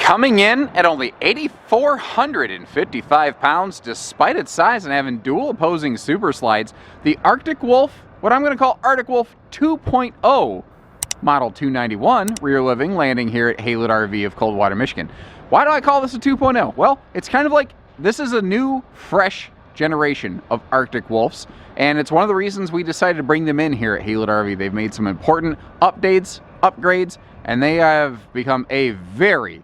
Coming in at only 8,455 pounds, despite its size and having dual opposing super slides, the Arctic Wolf, what I'm going to call Arctic Wolf 2.0, Model 291, rear living, landing here at Haylett RV of Coldwater, Michigan. Why do I call this a 2.0? Well, it's kind of like this is a new, fresh generation of Arctic Wolves, and it's one of the reasons we decided to bring them in here at Haylett RV. They've made some important updates, upgrades, and they have become a very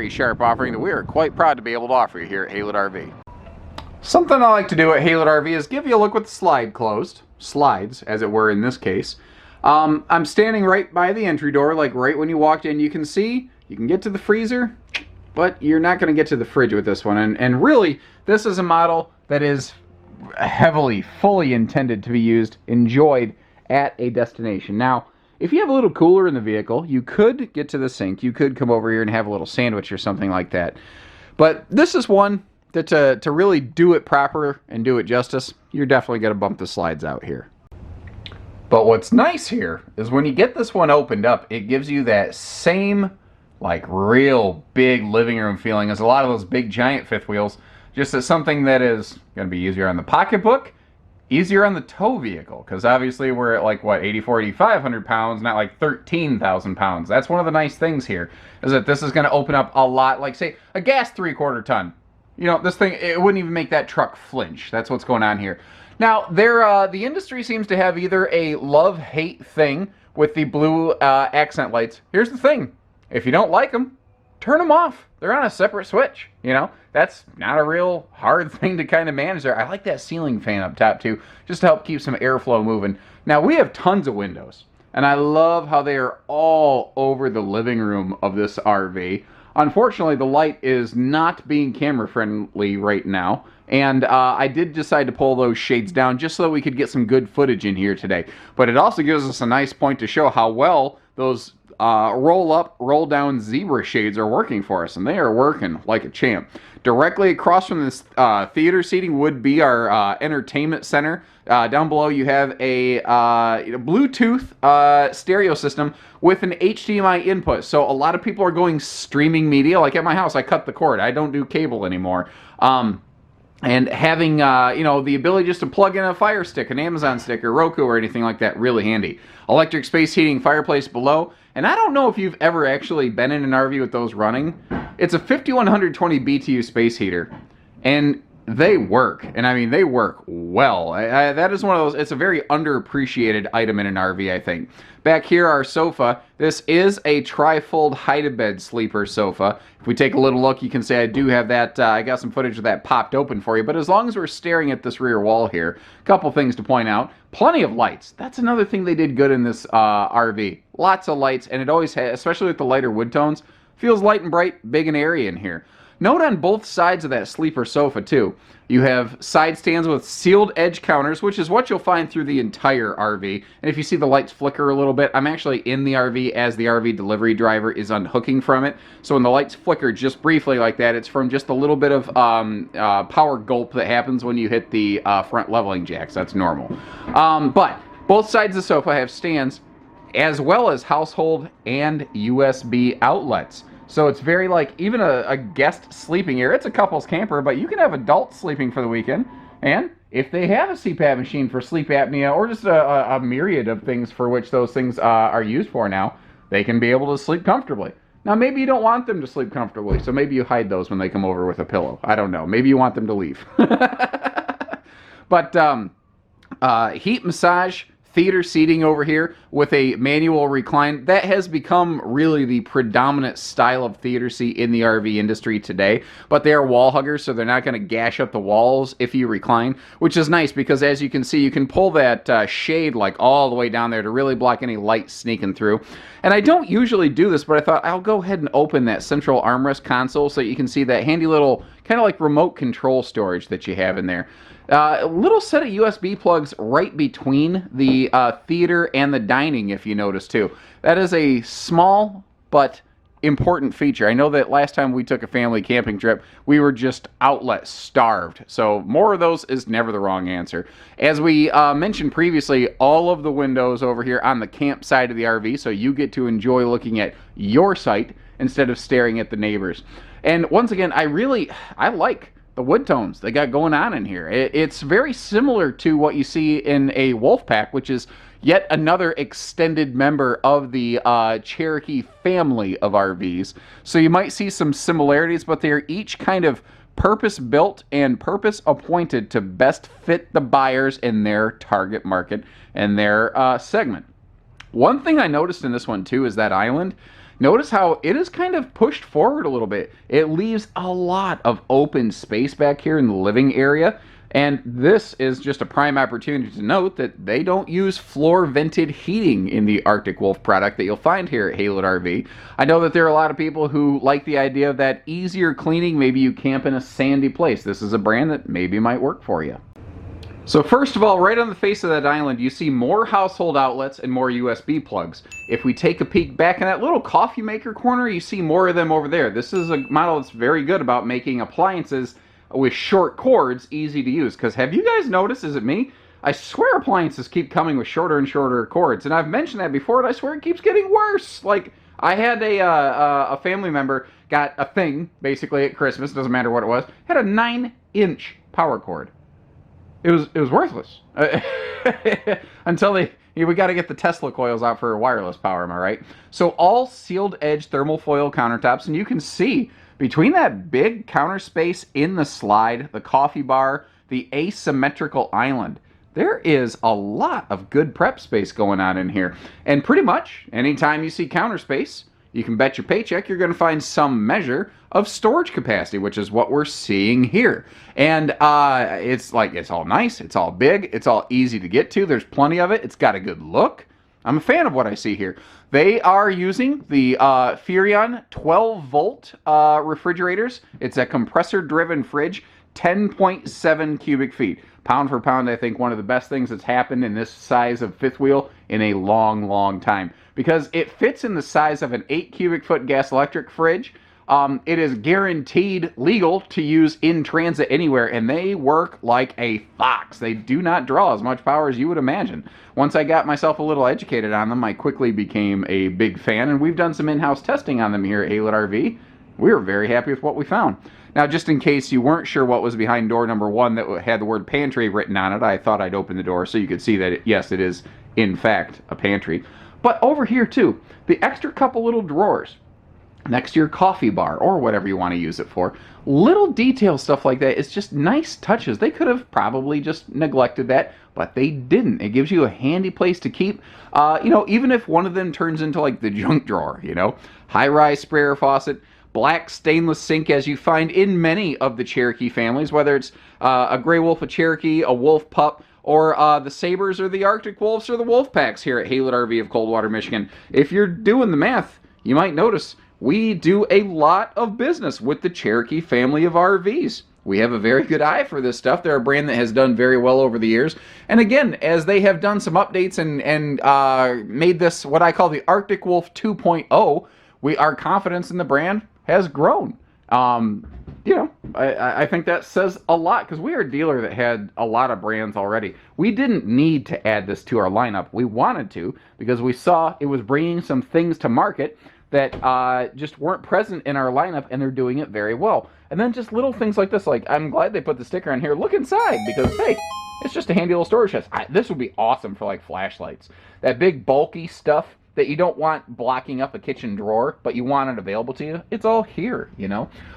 sharp offering that we are quite proud to be able to offer you here at Haylett RV. Something I like to do at Haylett RV is give you a look with the slide closed, slides as it were in this case. I'm standing right by the entry door, like right when you walked in. You can see, you can get to the freezer, but you're not going to get to the fridge with this one. And really, this is a model that is heavily, fully intended to be used, enjoyed at a destination. Now, if you have a little cooler in the vehicle, you could get to the sink. You could come over here and have a little sandwich or something like that. But this is one that to really do it proper and do it justice, you're definitely going to bump the slides out here. But what's nice here is when you get this one opened up, it gives you that same like real big living room feeling as a lot of those big giant fifth wheels, just as something that is going to be easier on the pocketbook, easier on the tow vehicle, because obviously we're at like, what, 8,500 pounds, not like 13,000 pounds. That's one of the nice things here, is that this is going to open up a lot, like, say, a gas 3/4 ton. You know, this thing, it wouldn't even make that truck flinch. That's what's going on here. Now, the industry seems to have either a love-hate thing with the blue accent lights. Here's the thing. If you don't like them, turn them off. They're on a separate switch, you know? That's not a real hard thing to kind of manage there. I like that ceiling fan up top too, just to help keep some airflow moving. Now, we have tons of windows, and I love how they are all over the living room of this RV. Unfortunately, the light is not being camera friendly right now, and I did decide to pull those shades down just so that we could get some good footage in here today. But it also gives us a nice point to show how well those roll up, roll down zebra shades are working for us, and they are working like a champ. Directly across from this theater seating would be our entertainment center. Down below you have a Bluetooth stereo system with an HDMI input. So a lot of people are going streaming media. Like at my house, I cut the cord. I don't do cable anymore. And having, the ability just to plug in a Fire Stick, an Amazon stick, or Roku, or anything like that, really handy. Electric space heating fireplace below. And I don't know if you've ever actually been in an RV with those running. It's a 5120 BTU space heater. And they work. And I mean, they work well. That is one of those, it's a very underappreciated item in an RV, I think. Back here, our sofa. This is a tri-fold hide-a-bed sleeper sofa. If we take a little look, you can see I do have that, I got some footage of that popped open for you. But as long as we're staring at this rear wall here, a couple things to point out. Plenty of lights. That's another thing they did good in this RV. Lots of lights, and it always has, especially with the lighter wood tones, feels light and bright, big and airy in here. Note on both sides of that sleeper sofa, too, you have side stands with sealed edge counters, which is what you'll find through the entire RV. And if you see the lights flicker a little bit, I'm actually in the RV as the RV delivery driver is unhooking from it. So when the lights flicker just briefly like that, it's from just a little bit of power gulp that happens when you hit the front leveling jacks. That's normal. But both sides of the sofa have stands, as well as household and USB outlets. So it's very like even a guest sleeping area. It's a couple's camper, but you can have adults sleeping for the weekend. And if they have a CPAP machine for sleep apnea or just a myriad of things for which those things are used for now, they can be able to sleep comfortably. Now, maybe you don't want them to sleep comfortably, so maybe you hide those when they come over with a pillow. I don't know. Maybe you want them to leave. But heat massage, theater seating over here with a manual recline. That has become really the predominant style of theater seat in the RV industry today. But they are wall huggers, so they're not going to gash up the walls if you recline, which is nice because as you can see, you can pull that shade like all the way down there to really block any light sneaking through. And I don't usually do this, but I thought I'll go ahead and open that central armrest console so you can see that handy little kind of like remote control storage that you have in there. A little set of USB plugs right between the theater and the dining, if you notice too. That is a small but important feature. I know that last time we took a family camping trip, we were just outlet starved. So more of those is never the wrong answer. As we mentioned previously, all of the windows over here on the camp side of the RV, so you get to enjoy looking at your site instead of staring at the neighbors. And once again, I like the wood tones they got going on in here. It's very similar to what you see in a Wolfpack, which is yet another extended member of the Cherokee family of RVs. So you might see some similarities, but they're each kind of purpose-built and purpose-appointed to best fit the buyers in their target market and their segment. One thing I noticed in this one too is that island. Notice how it is kind of pushed forward a little bit. It leaves a lot of open space back here in the living area. And this is just a prime opportunity to note that they don't use floor vented heating in the Arctic Wolf product that you'll find here at Haylett RV. I know that there are a lot of people who like the idea of that easier cleaning. Maybe you camp in a sandy place. This is a brand that maybe might work for you. So first of all, right on the face of that island, you see more household outlets and more USB plugs. If we take a peek back in that little coffee maker corner, you see more of them over there. This is a model that's very good about making appliances with short cords easy to use. Because have you guys noticed, is it me? I swear appliances keep coming with shorter and shorter cords. And I've mentioned that before, and I swear it keeps getting worse. Like, I had a family member got a thing, basically at Christmas, doesn't matter what it was, had a 9-inch power cord. It was worthless until we got to get the Tesla coils out for wireless power, am I right? So all sealed edge thermal foil countertops, and you can see between that big counter space in the slide, the coffee bar, the asymmetrical island, there is a lot of good prep space going on in here. And pretty much anytime you see counter space, you can bet your paycheck you're going to find some measure of storage capacity, which is what we're seeing here. And it's all nice, it's all big, it's all easy to get to, there's plenty of it, it's got a good look. I'm a fan of what I see here. They are using the Furrion 12-volt refrigerators. It's a compressor-driven fridge, 10.7 cubic feet. Pound for pound, I think one of the best things that's happened in this size of fifth wheel in a long, long time. Because it fits in the size of an 8 cubic foot gas electric fridge. It is guaranteed legal to use in transit anywhere, and they work like a fox. They do not draw as much power as you would imagine. Once I got myself a little educated on them, I quickly became a big fan, and we've done some in-house testing on them here at Haylett RV. We were very happy with what we found. Now, just in case you weren't sure what was behind door number 1 that had the word pantry written on it, I thought I'd open the door so you could see that, yes, it is, in fact, a pantry. But over here, too, the extra couple little drawers next to your coffee bar or whatever you want to use it for. Little detail stuff like that. It's just nice touches. They could have probably just neglected that, but they didn't. It gives you a handy place to keep, even if one of them turns into like the junk drawer, High-rise sprayer faucet, black stainless sink as you find in many of the Cherokee families, whether it's a Gray Wolf, a Cherokee, a Wolf Pup, or the Sabres or the Arctic Wolves or the Wolfpacks here at Haylett RV of Coldwater, Michigan. If you're doing the math, you might notice we do a lot of business with the Cherokee family of RVs. We have a very good eye for this stuff. They're a brand that has done very well over the years. And again, as they have done some updates and made this what I call the Arctic Wolf 2.0, our confidence in the brand has grown. I think that says a lot because we are a dealer that had a lot of brands already. We didn't need to add this to our lineup. We wanted to because we saw it was bringing some things to market that just weren't present in our lineup, and they're doing it very well. And then just little things like this, like I'm glad they put the sticker on here, look inside, because hey, it's just a handy little storage chest. This would be awesome for like flashlights. That big bulky stuff that you don't want blocking up a kitchen drawer, but you want it available to you, it's all here,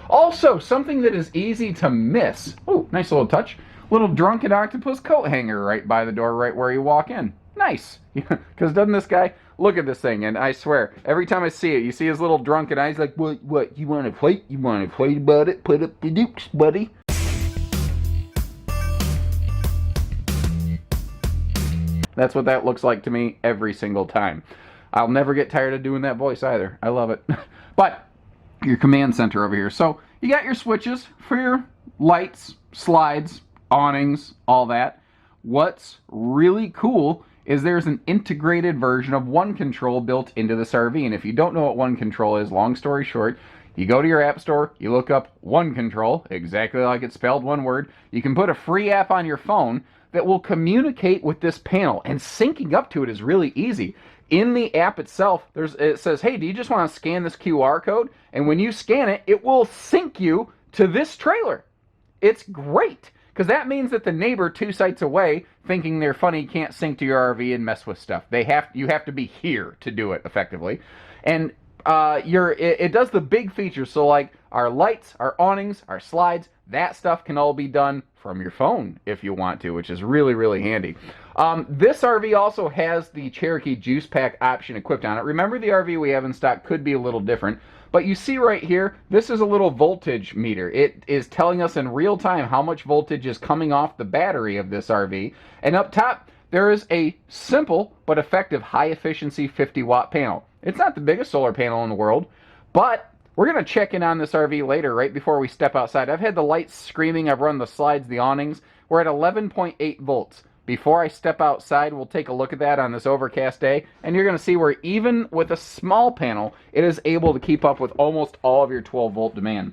Also, something that is easy to miss. Oh, nice little touch. Little Drunken Octopus coat hanger right by the door, right where you walk in. Nice. Because doesn't this guy, look at this thing, and I swear, every time I see it, you see his little drunken eyes like, what, you want to fight? You want to fight about it? Put up the dukes, buddy. That's what that looks like to me every single time. I'll never get tired of doing that voice either. I love it. But your command center over here. So you got your switches for your lights, slides, awnings, all that. What's really cool is there's an integrated version of One Control built into this RV. And if you don't know what One Control is, long story short, you go to your app store, you look up One Control, exactly like it's spelled, one word. You can put a free app on your phone that will communicate with this panel, and syncing up to it is really easy. In the app itself, it says, hey, do you just want to scan this QR code? And when you scan it, it will sync you to this trailer. It's great, because that means that the neighbor 2 sites away, thinking they're funny, can't sync to your RV and mess with stuff. You have to be here to do it effectively. And it does the big features, so like our lights, our awnings, our slides, that stuff can all be done from your phone if you want to, which is really, really handy. This RV also has the Cherokee Juice Pack option equipped on it. Remember, the RV we have in stock could be a little different, but you see right here, this is a little voltage meter. It is telling us in real time how much voltage is coming off the battery of this RV, and up top, there is a simple but effective high-efficiency 50-watt panel. It's not the biggest solar panel in the world, but we're going to check in on this RV later, right before we step outside. I've had the lights screaming, I've run the slides, the awnings. We're at 11.8 volts. Before I step outside, we'll take a look at that on this overcast day, and you're going to see where even with a small panel, it is able to keep up with almost all of your 12-volt demand.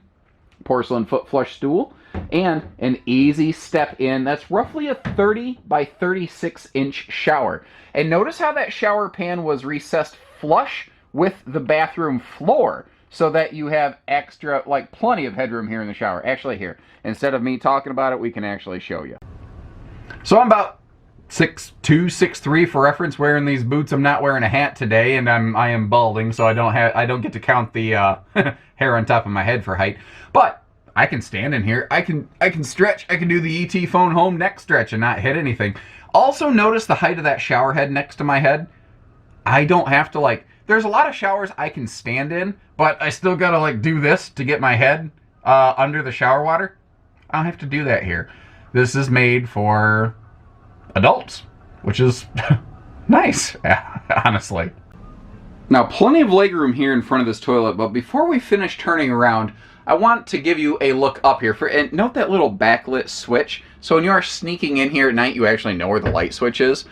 Porcelain foot flush stool, and an easy step in. That's roughly a 30 by 36 inch shower. And notice how that shower pan was recessed flush with the bathroom floor, so that you have extra, like plenty of headroom here in the shower. Actually here, instead of me talking about it, we can actually show you. So I'm about 6'2", 6'3" for reference, wearing these boots. I'm not wearing a hat today, and I am balding, so I don't get to count the hair on top of my head for height. But I can stand in here. I can stretch. I can do the ET phone home neck stretch and not hit anything. Also, notice the height of that shower head next to my head. I don't have to there's a lot of showers I can stand in, but I still gotta do this to get my head under the shower water. I don't have to do that here. This is made for adults, which is nice, honestly. Now, plenty of legroom here in front of this toilet, but before we finish turning around, I want to give you a look up here. And note that little backlit switch. So when you are sneaking in here at night, you actually know where the light switch is.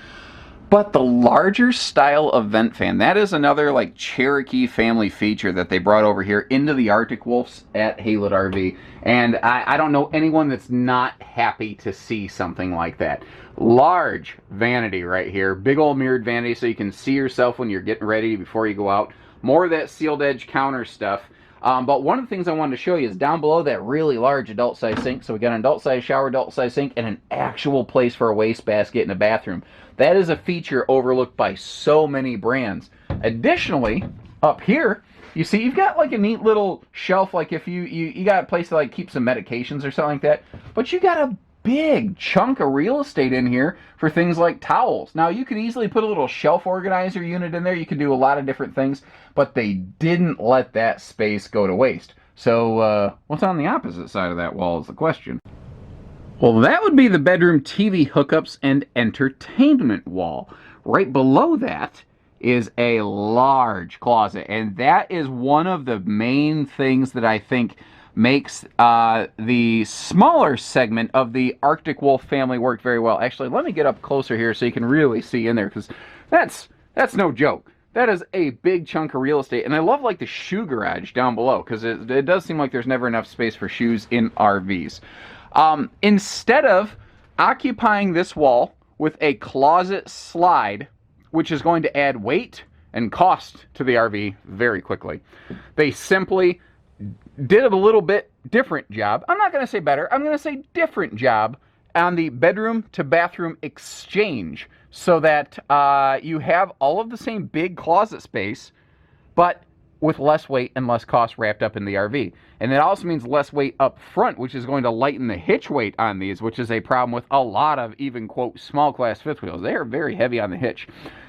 But the larger style of vent fan, that is another Cherokee family feature that they brought over here into the Arctic Wolfs at Haylett RV. And I don't know anyone that's not happy to see something like that. Large vanity right here, big old mirrored vanity so you can see yourself when you're getting ready before you go out. More of that sealed edge counter stuff. But one of the things I wanted to show you is down below that really large adult size sink. So we got an adult size shower, adult size sink, and an actual place for a wastebasket in a bathroom. That is a feature overlooked by so many brands. Additionally, up here, you see you've got a neat little shelf, if you got a place to keep some medications or something like that. But you got a big chunk of real estate in here for things like towels. Now, you could easily put a little shelf organizer unit in there. You could do a lot of different things, but they didn't let that space go to waste. So what's on the opposite side of that wall is the question. Well, that would be the bedroom TV hookups and entertainment wall. Right below that is a large closet, and that is one of the main things that I think makes the smaller segment of the Arctic Wolf family work very well. Actually, let me get up closer here so you can really see in there, because that's no joke. That is a big chunk of real estate, and I love the shoe garage down below, because it does seem like there's never enough space for shoes in RVs. Instead of occupying this wall with a closet slide, which is going to add weight and cost to the RV very quickly, they simply did a little bit different job. I'm not going to say better. I'm going to say different job on the bedroom to bathroom exchange, so that you have all of the same big closet space, but with less weight and less cost wrapped up in the RV. And it also means less weight up front, which is going to lighten the hitch weight on these, which is a problem with a lot of even, quote, small class fifth wheels. They are very heavy on the hitch.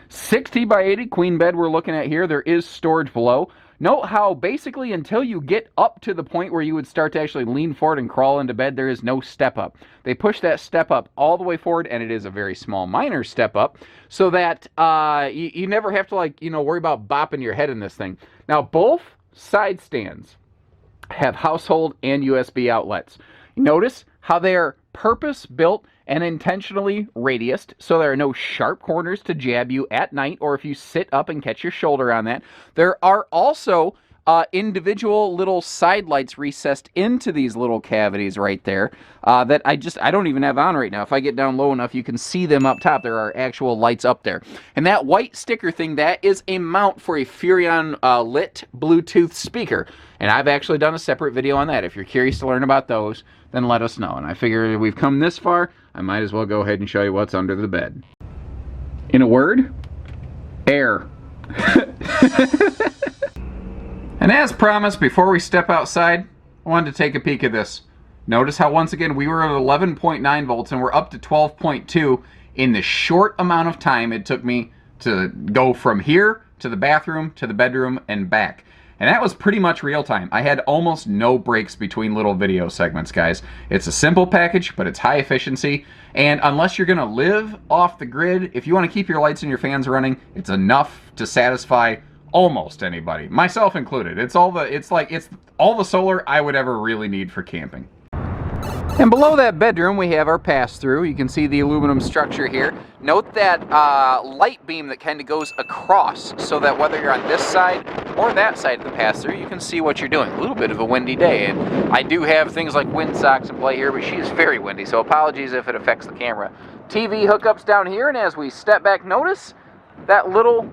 60 by 80 queen bed we're looking at here. There is storage below. Note how basically until you get up to the point where you would start to actually lean forward and crawl into bed, there is no step up. They push that step up all the way forward, and it is a very small, minor step up, so that you never have to worry about bopping your head in this thing. Now, both side stands have household and USB outlets. Notice how they are purpose-built and intentionally radiused, so there are no sharp corners to jab you at night, or if you sit up and catch your shoulder on that. There are also individual little side lights recessed into these little cavities right there that I don't even have on right now. If I get down low enough, you can see them up top. There are actual lights up there. And that white sticker thing, that is a mount for a Furrion lit Bluetooth speaker. And I've actually done a separate video on that. If you're curious to learn about those, then let us know. And I figure we've come this far, I might as well go ahead and show you what's under the bed. In a word, air. And as promised, before we step outside, I wanted to take a peek at this. Notice how once again we were at 11.9 volts and we're up to 12.2 in the short amount of time it took me to go from here to the bathroom to the bedroom and back. And that was pretty much real time. I had almost no breaks between little video segments, guys. It's a simple package, but it's high efficiency. And unless you're gonna live off the grid, if you wanna keep your lights and your fans running, it's enough to satisfy almost anybody, myself included. It's all the solar I would ever really need for camping. And below that bedroom, we have our pass-through. You can see the aluminum structure here. Note that light beam that kind of goes across, so that whether you're on this side or that side of the pass-through, you can see what you're doing. A little bit of a windy day, and I do have things like wind socks in play here, but she is very windy, so apologies if it affects the camera. TV hookups down here, and as we step back, notice that little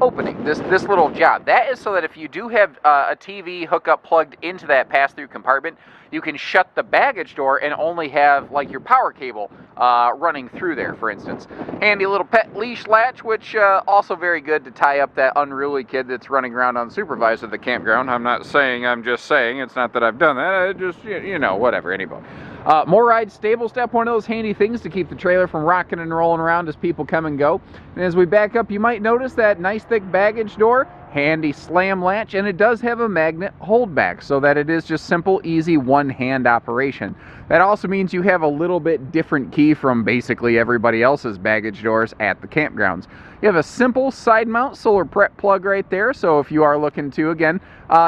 opening, this little job. That is so that if you do have a TV hookup plugged into that pass-through compartment, you can shut the baggage door and only have like your power cable running through there, for instance. Handy little pet leash latch, which also very good to tie up that unruly kid that's running around unsupervised at the campground. I'm not saying, I'm just saying. It's not that I've done that. I just, you know, whatever. Anyway. MORryde stable step, one of those handy things to keep the trailer from rocking and rolling around as people come and go. And as we back up, you might notice that nice thick baggage door, handy slam latch, and it does have a magnet holdback so that it is just simple, easy, one-hand operation. That also means you have a little bit different key from basically everybody else's baggage doors at the campgrounds. You have a simple side mount solar prep plug right there, so if you are looking to, again,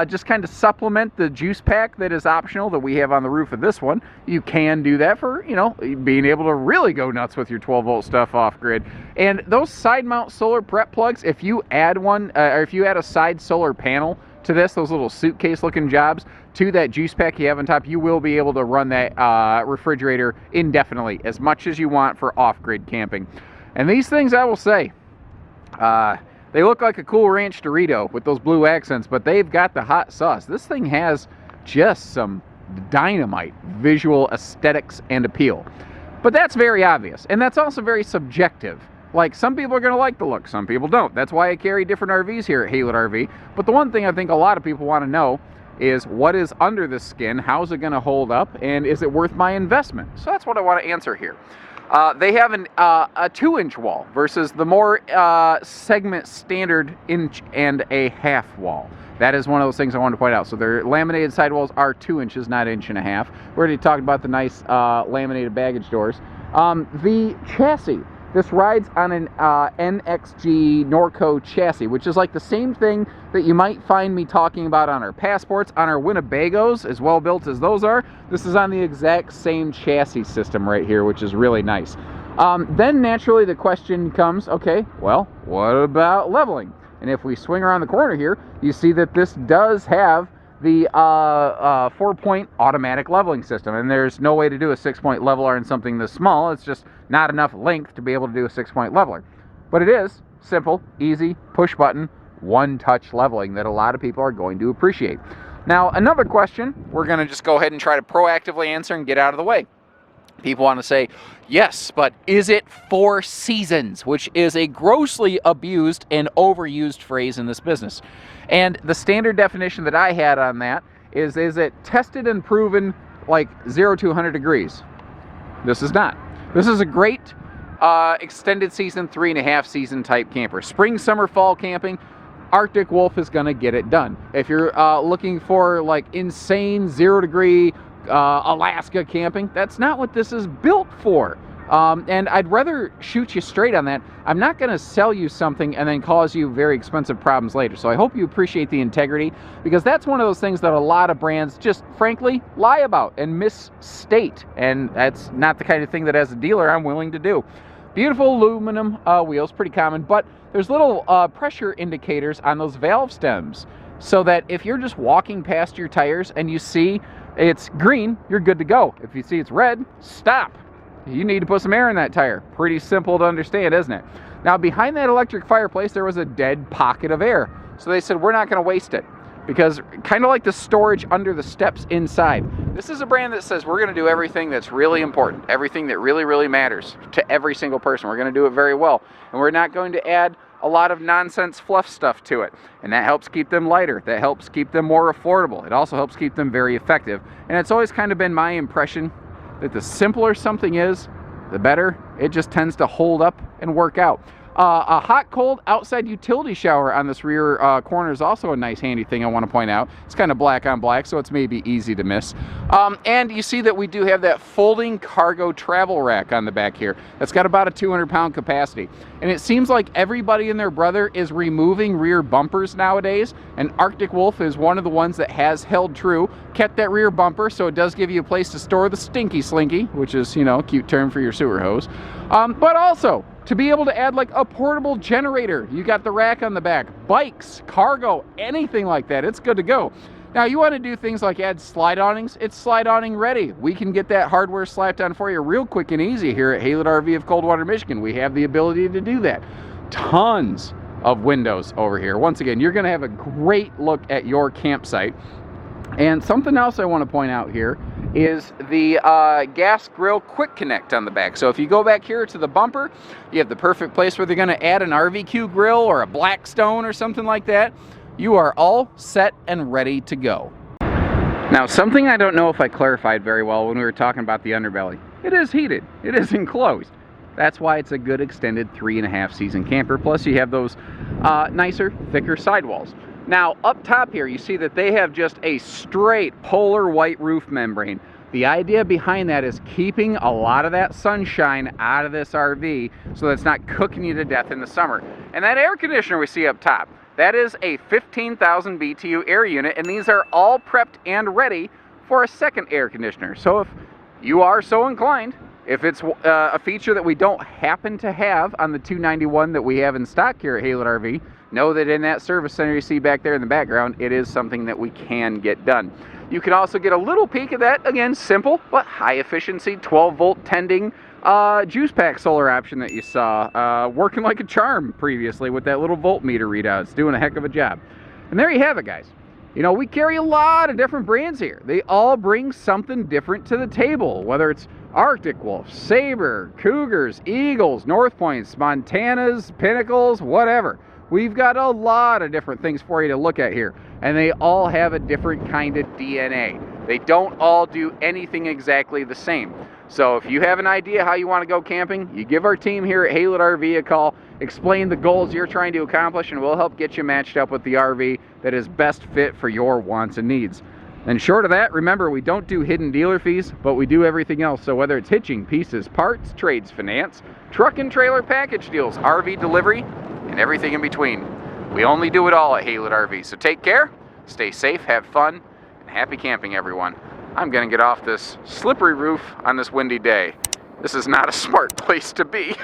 just kind of supplement the juice pack that is optional that we have on the roof of this one, you can do that for, you know, being able to really go nuts with your 12-volt stuff off-grid. And those side mount solar prep plugs, if you add one, or if you add a side solar panel to this, those little suitcase looking jobs, to that juice pack you have on top, you will be able to run that refrigerator indefinitely, as much as you want for off-grid camping. And these things, I will say, they look like a Cool Ranch Dorito with those blue accents, but they've got the hot sauce. This thing has just some dynamite visual aesthetics and appeal. But that's very obvious, and that's also very subjective. Like, some people are going to like the look, some people don't. That's why I carry different RVs here at Haylett RV. But the one thing I think a lot of people want to know is what is under the skin, how's it going to hold up, and is it worth my investment? So that's what I want to answer here. They have a 2-inch wall versus the more segment standard 1.5-inch wall. That is one of those things I wanted to point out. So their laminated sidewalls are 2 inches, not 1.5 inches. We already talked about the nice laminated baggage doors. The chassis. This rides on an NXG Norco chassis, which is like the same thing that you might find me talking about on our Passports, on our Winnebagos, as well built as those are. This is on the exact same chassis system right here, which is really nice. Then naturally the question comes, okay, well, what about leveling? And if we swing around the corner here, you see that this does have the 4-point automatic leveling system, and there's no way to do a 6-point leveler in something this small. It's just not enough length to be able to do a 6-point leveler. But it is simple, easy, push button, one-touch leveling that a lot of people are going to appreciate. Now, another question we're going to just go ahead and try to proactively answer and get out of the way. People want to say, yes, but is it 4 seasons? Which is a grossly abused and overused phrase in this business. And the standard definition that I had on that is it tested and proven like 0 to 100 degrees? This is not. This is a great extended season, 3.5 season type camper. Spring, summer, fall camping, Arctic Wolf is going to get it done. If you're looking for like insane 0 degree Alaska camping, that's not what this is built for. And I'd rather shoot you straight on that. I'm not going to sell you something and then cause you very expensive problems later. So I hope you appreciate the integrity, because that's one of those things that a lot of brands just frankly lie about and misstate. And that's not the kind of thing that as a dealer I'm willing to do. Beautiful aluminum wheels, pretty common, but there's little pressure indicators on those valve stems so that if you're just walking past your tires and you see it's green, you're good to go. If you see it's red, stop. You need to put some air in that tire. Pretty simple to understand, isn't it? Now, behind that electric fireplace, there was a dead pocket of air. So they said, we're not going to waste it, because kind of like the storage under the steps inside. This is a brand that says we're going to do everything that's really important, everything that really, really matters to every single person. We're going to do it very well. And we're not going to add a lot of nonsense fluff stuff to it. And that helps keep them lighter. That helps keep them more affordable. It also helps keep them very effective. And it's always kind of been my impression that the simpler something is, the better. It just tends to hold up and work out. A hot, cold outside utility shower on this rear corner is also a nice, handy thing I want to point out. It's kind of black on black, so it's maybe easy to miss. And you see that we do have that folding cargo travel rack on the back here. That's got about a 200-pound capacity. And it seems like everybody and their brother is removing rear bumpers nowadays, and Arctic Wolf is one of the ones that has held true, kept that rear bumper, so it does give you a place to store the stinky slinky, which is, you know, a cute term for your sewer hose. But also, to be able to add like a portable generator. You got the rack on the back, bikes, cargo, anything like that. It's good to go. Now, you want to do things like add slide awnings, it's slide awning ready. We can get that hardware slapped on for you real quick and easy here at Haylett RV of Coldwater, Michigan. We have the ability to do that. Tons of windows over here. Once again, you're going to have a great look at your campsite. And something else I want to point out here is the gas grill quick connect on the back. So if you go back here to the bumper, you have the perfect place where they're going to add an RVQ grill or a Blackstone or something like that. You are all set and ready to go. Now, something I don't know if I clarified very well when we were talking about the underbelly. It is heated. It is enclosed. That's why it's a good extended 3.5 season camper. Plus you have those nicer, thicker sidewalls. Now, up top here, you see that they have just a straight polar white roof membrane. The idea behind that is keeping a lot of that sunshine out of this RV so that it's not cooking you to death in the summer. And that air conditioner we see up top, that is a 15,000 BTU air unit, and these are all prepped and ready for a second air conditioner. So if you are so inclined, if it's a feature that we don't happen to have on the 291 that we have in stock here at Haylett RV, know that in that service center you see back there in the background, it is something that we can get done. You can also get a little peek of that, again, simple but high efficiency 12-volt tending juice pack solar option that you saw working like a charm previously with that little voltmeter readout. It's doing a heck of a job. And there you have it, guys. You know, we carry a lot of different brands here. They all bring something different to the table, whether it's Arctic Wolf, Sabre, Cougars, Eagles, North Points, Montanas, Pinnacles, whatever. We've got a lot of different things for you to look at here, and they all have a different kind of DNA. They don't all do anything exactly the same. So if you have an idea how you want to go camping, you give our team here at Haylett RV a call, explain the goals you're trying to accomplish, and we'll help get you matched up with the RV that is best fit for your wants and needs. And short of that, remember, we don't do hidden dealer fees, but we do everything else. So whether it's hitching, pieces, parts, trades, finance, truck and trailer package deals, RV delivery, and everything in between. We only do it all at Haylett RV. So take care, stay safe, have fun, and happy camping, everyone. I'm gonna get off this slippery roof on this windy day. This is not a smart place to be.